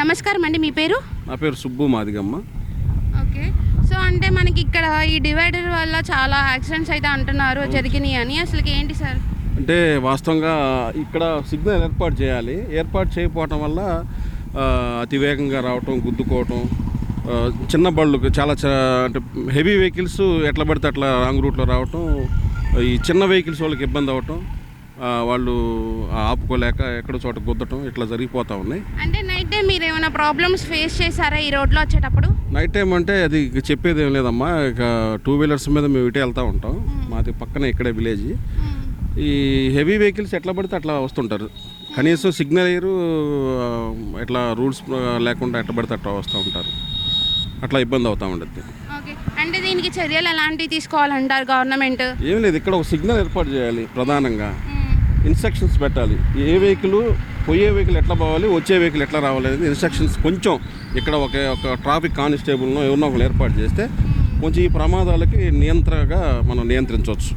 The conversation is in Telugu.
నమస్కారం అండి, మీ పేరు? నా పేరు సుబ్బు మాదిగమ్మ. ఓకే. సో అంటే మనకి ఇక్కడ ఈ డివైడర్ వల్ల చాలా యాక్సిడెంట్స్ అయితే అంటున్నారు జరిగినాయి అని. అసలు ఏంటి సార్? అంటే వాస్తవంగా ఇక్కడ సిగ్నల్ ఏర్పాటు చేయాలి. ఏర్పాటు చేయకపోవటం వల్ల అతివేగంగా రావటం, గుద్దుకోవటం, చిన్న బళ్ళు చాలా అంటే హెవీ వెహికల్స్ ఎట్లా పడితే అట్లా రాంగ్ రూట్లో రావటం, ఈ చిన్న వెహికల్స్ వాళ్ళకి ఇబ్బంది అవ్వటం, వాళ్ళు ఆపుకోలేక ఎక్కడో చోట గుద్దటం ఇట్లా జరిగిపోతూ ఉన్నాయి. అంటే నైట్ టైం మీరు ఏమైనా ప్రాబ్లమ్స్ ఫేస్ చేశారా ఈ రోడ్లో వచ్చేటప్పుడు? నైట్ టైం అంటే అది చెప్పేది ఏం లేదమ్మా. ఇక 2 వీలర్స్ మీద మేము ఇటే వెళ్తూ ఉంటాం. మాది పక్కనే ఇక్కడే విలేజ్. ఈ హెవీ వెహికల్స్ ఎట్లా పడితే అట్లా వస్తుంటారు. కనీసం సిగ్నల్ ఎయిరు ఎట్లా రూల్స్ లేకుండా ఎట్లా పడితే అట్లా వస్తూ ఉంటారు. అట్లా ఇబ్బంది అవుతూ ఉండద్ది. ఓకే. అంటే దీనికి చర్యలు ఎలాంటివి తీసుకోవాలంటారు గవర్నమెంట్? ఏం లేదు, ఇక్కడ ఒక సిగ్నల్ ఏర్పాటు చేయాలి. ప్రధానంగా ఇన్స్ట్రక్షన్స్ పెట్టాలి. ఏ వెహికల్ పోయే వెహికల్ ఎట్లా పోవాలి, వచ్చే వెహికల్ ఎట్లా రావాలి అనేది ఇన్స్ట్రక్షన్స్ కొంచెం ఇక్కడ ఒక ట్రాఫిక్ కానిస్టేబుల్ను ఎవరినో ఒకరు ఏర్పాటు చేస్తే కొంచెం ఈ ప్రమాదాలకి మనం నియంత్రించవచ్చు.